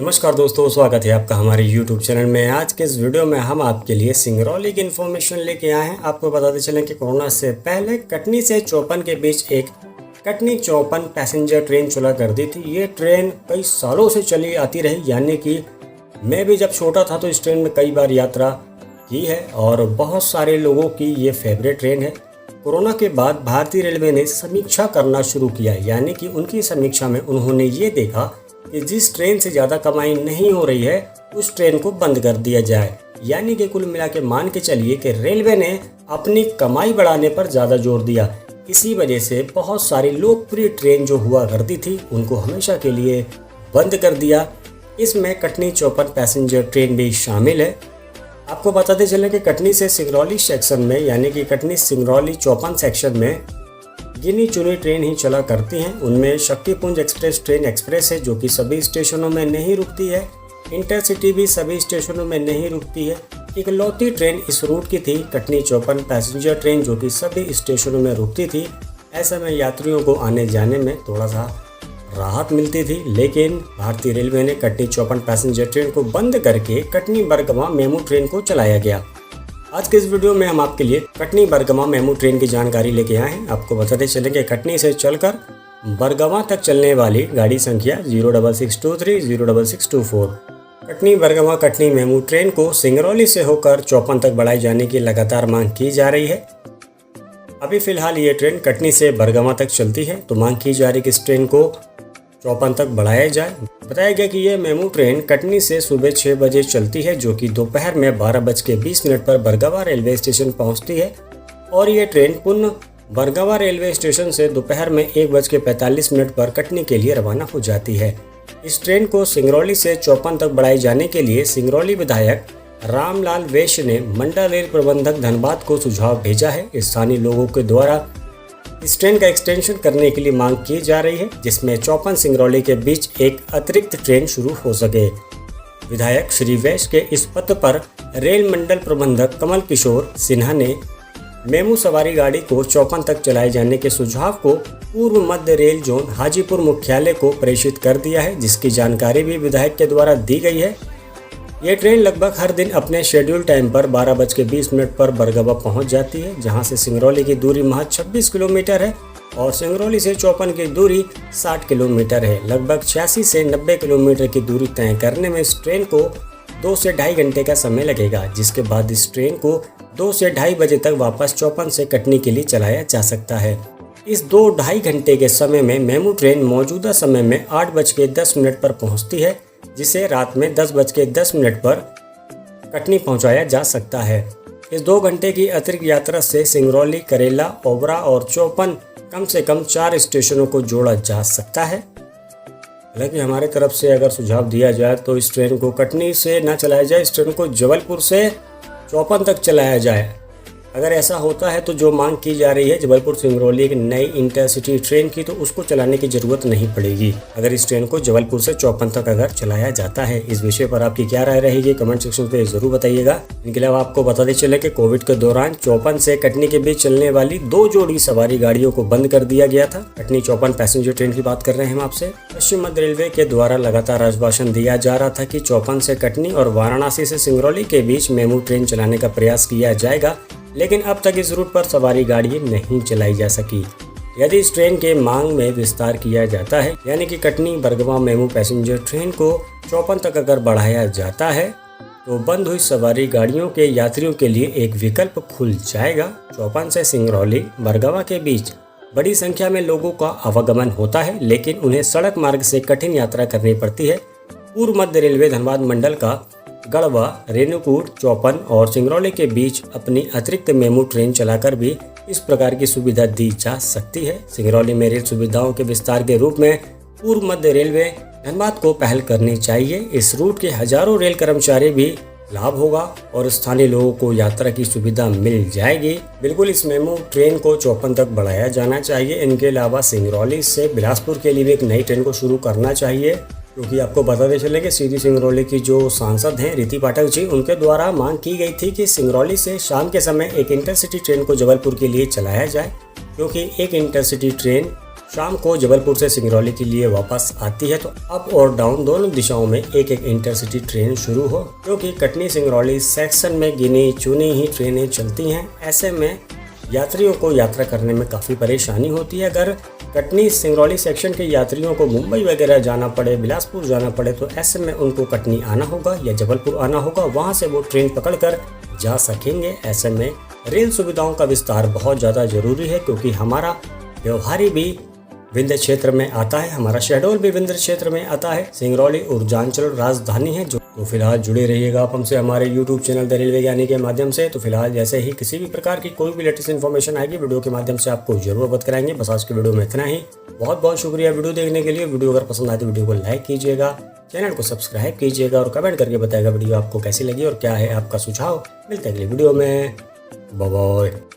नमस्कार दोस्तों, स्वागत है आपका हमारे YouTube चैनल में। आज के इस वीडियो में हम आपके लिए सिंगरौली की इन्फॉर्मेशन लेके आए हैं। आपको बताते चलें कि कोरोना से पहले कटनी से चौपन के बीच एक कटनी चौपन पैसेंजर ट्रेन चला करती थी। ये ट्रेन कई सालों से चली आती रही, यानी कि मैं भी जब छोटा था तो इस ट्रेन में कई बार यात्रा की है और बहुत सारे लोगों की ये फेवरेट ट्रेन है। कोरोना के बाद भारतीय रेलवे ने समीक्षा करना शुरू किया, यानी कि उनकी समीक्षा में उन्होंने ये देखा कि जिस ट्रेन से ज़्यादा कमाई नहीं हो रही है उस ट्रेन को बंद कर दिया जाए। यानी कि कुल मिला के मान के चलिए कि रेलवे ने अपनी कमाई बढ़ाने पर ज़्यादा जोर दिया। इसी वजह से बहुत सारी लोकप्रिय ट्रेन जो हुआ करती थी उनको हमेशा के लिए बंद कर दिया। इसमें कटनी चौपन पैसेंजर ट्रेन भी शामिल है। आपको बताते चले कि कटनी से सिंगरौली सेक्शन में, यानी कि कटनी सिंगरौली चौपन सेक्शन में गिनी चुनी ट्रेन ही चला करती हैं। उनमें शक्तिपुंज एक्सप्रेस ट्रेन एक्सप्रेस है जो कि सभी स्टेशनों में नहीं रुकती है। इंटरसिटी भी सभी स्टेशनों में नहीं रुकती है। इकलौती ट्रेन इस रूट की थी कटनी चौपन पैसेंजर ट्रेन, जो कि सभी स्टेशनों में रुकती थी। ऐसे में यात्रियों को आने जाने में थोड़ा सा राहत मिलती थी, लेकिन भारतीय रेलवे ने कटनी चौपन पैसेंजर ट्रेन को बंद करके कटनी बरगवां मेमू ट्रेन को चलाया गया। आज के इस वीडियो में हम आपके लिए कटनी बरगवां मेमू ट्रेन की जानकारी लेके आए हैं। आपको बताते चलें कि कटनी से चलकर बरगवां तक चलने वाली गाड़ी संख्या 06623 06624 कटनी बरगवां कटनी मेमू ट्रेन को सिंगरौली से होकर चौपन तक बढ़ाए जाने की लगातार मांग की जा रही है। अभी फिलहाल ये ट्रेन कटनी से बरगवां तक चलती है, तो मांग की जा रही है कि इस ट्रेन को चौपन तक बढ़ाया जाए। बताया गया कि यह मेमू ट्रेन कटनी से सुबह 6 बजे चलती है, जो कि दोपहर में 12:20 पर बरगवां रेलवे स्टेशन पहुंचती है और ये ट्रेन पुनः बरगवां रेलवे स्टेशन से दोपहर में 1:45 पर कटनी के लिए रवाना हो जाती है। इस ट्रेन को सिंगरौली से चौपन तक बढ़ाए जाने के लिए सिंगरौली विधायक रामलाल वैश्य ने मंडल रेल प्रबंधक धनबाद को सुझाव भेजा है। स्थानीय लोगों के द्वारा इस ट्रेन का एक्सटेंशन करने के लिए मांग की जा रही है, जिसमें चौपन सिंगरौली के बीच एक अतिरिक्त ट्रेन शुरू हो सके। विधायक श्री वैश्य के इस पत्र पर रेल मंडल प्रबंधक कमल किशोर सिन्हा ने मेमू सवारी गाड़ी को चौपन तक चलाए जाने के सुझाव को पूर्व मध्य रेल जोन हाजीपुर मुख्यालय को प्रेषित कर दिया है, जिसकी जानकारी भी विधायक के द्वारा दी गई है। ये ट्रेन लगभग हर दिन अपने शेड्यूल टाइम पर 12:20 पर बरगवां पहुंच जाती है, जहां से सिंगरौली की दूरी महज 26 किलोमीटर है और सिंगरौली से चौपन की दूरी 60 किलोमीटर है। लगभग 86 से 90 किलोमीटर की दूरी तय करने में इस ट्रेन को 2 से ढाई घंटे का समय लगेगा, जिसके बाद इस ट्रेन को 2 से ढाई बजे तक वापस चौपन से कटनी के लिए चलाया जा सकता है। इस 2-2.5 घंटे के समय में मेमू ट्रेन मौजूदा समय में 8:10 पर पहुँचती है, जिसे रात में 10:10 पर कटनी पहुंचाया जा सकता है। इस 2 घंटे की अतिरिक्त यात्रा से सिंगरौली, करेला, ओबरा और चौपन कम से कम 4 स्टेशनों को जोड़ा जा सकता है। हालांकि हमारे तरफ से अगर सुझाव दिया जाए तो इस ट्रेन को कटनी से ना चलाया जाए, इस ट्रेन को जबलपुर से चौपन तक चलाया जाए। अगर ऐसा होता है तो जो मांग की जा रही है जबलपुर सिंगरौली एक नई इंटरसिटी ट्रेन की, तो उसको चलाने की जरूरत नहीं पड़ेगी अगर इस ट्रेन को जबलपुर से चौपन तक अगर चलाया जाता है। इस विषय पर आपकी क्या राय रहेगी कमेंट सेक्शन पे जरूर बताइएगा। इनके अलावा आपको बताते चले कि कोविड के दौरान चौपन से कटनी के बीच चलने वाली 2 जोड़ी सवारी गाड़ियों को बंद कर दिया गया था। कटनी चौपन पैसेंजर ट्रेन की बात कर रहे हैं हम आपसे। पश्चिम मध्य रेलवे के द्वारा लगातार आश्वासन दिया जा रहा था कि चौपन से कटनी और वाराणसी से सिंगरौली के बीच मेमू ट्रेन चलाने का प्रयास किया जाएगा, लेकिन अब तक इस रूट पर सवारी गाड़ी नहीं चलाई जा सकी। यदि इस ट्रेन के मांग में विस्तार किया जाता है, यानी कि Katni Bargawan MEMU passenger train को चौपन तक अगर बढ़ाया जाता है, तो बंद हुई सवारी गाड़ियों के यात्रियों के लिए एक विकल्प खुल जाएगा। चौपन से सिंगरौली, बरगवां के बीच बड़ी संख्या में लोगों का आवागमन होता है, लेकिन उन्हें सड़क मार्ग से कठिन यात्रा करनी पड़ती है। पूर्व मध्य रेलवे धनबाद मंडल का गढ़वा, रेणुकूट, चौपन और सिंगरौली के बीच अपनी अतिरिक्त मेमू ट्रेन चलाकर भी इस प्रकार की सुविधा दी जा सकती है। सिंगरौली में रेल सुविधाओं के विस्तार के रूप में पूर्व मध्य रेलवे धनबाद को पहल करनी चाहिए। इस रूट के हजारों रेल कर्मचारी भी लाभ होगा और स्थानीय लोगों को यात्रा की सुविधा मिल जाएगी। बिल्कुल इस मेमू ट्रेन को चौपन तक बढ़ाया जाना चाहिए। इनके अलावा सिंगरौली से बिलासपुर के लिए भी एक नई ट्रेन को शुरू करना चाहिए, क्योंकि आपको बताते चले कि सीधी सिंगरौली की जो सांसद हैं रीति पाठक जी, उनके द्वारा मांग की गई थी कि सिंगरौली से शाम के समय एक इंटरसिटी ट्रेन को जबलपुर के लिए चलाया जाए, क्योंकि एक इंटरसिटी ट्रेन शाम को जबलपुर से सिंगरौली के लिए वापस आती है, तो अप और डाउन दोनों दिशाओं में एक एक इंटरसिटी ट्रेन शुरू हो, क्योंकि कटनी सिंगरौली सेक्शन में गिनी चुनी ही ट्रेनें चलती हैं। ऐसे में यात्रियों को यात्रा करने में काफ़ी परेशानी होती है। अगर कटनी सिंगरौली सेक्शन के यात्रियों को मुंबई वगैरह जाना पड़े, बिलासपुर जाना पड़े, तो ऐसे में उनको कटनी आना होगा या जबलपुर आना होगा, वहाँ से वो ट्रेन पकड़कर जा सकेंगे। ऐसे में रेल सुविधाओं का विस्तार बहुत ज़्यादा ज़रूरी है, क्योंकि हमारा व्यवहारी भी विंध्य क्षेत्र में आता है, हमारा शहडोल भी विंध्य क्षेत्र में आता है। सिंगरौली ऊर्जांचल राजधानी है। तो फिलहाल जुड़े रहिएगा आप हमसे हमारे YouTube चैनल द रेलवे ज्ञानी के माध्यम से। तो फिलहाल जैसे ही किसी भी प्रकार की कोई भी लेटेस्ट इन्फॉर्मेशन आएगी, वीडियो के माध्यम से आपको जरूर अवगत कराएंगे। बस आज के वीडियो में इतना ही। बहुत बहुत शुक्रिया वीडियो देखने के लिए। वीडियो अगर पसंद आए तो वीडियो को लाइक कीजिएगा, चैनल को सब्सक्राइब कीजिएगा और कमेंट करके बताइएगा वीडियो आपको कैसी लगी और क्या है आपका सुझाव। मिलते हैं अगली वीडियो में। Bye bye.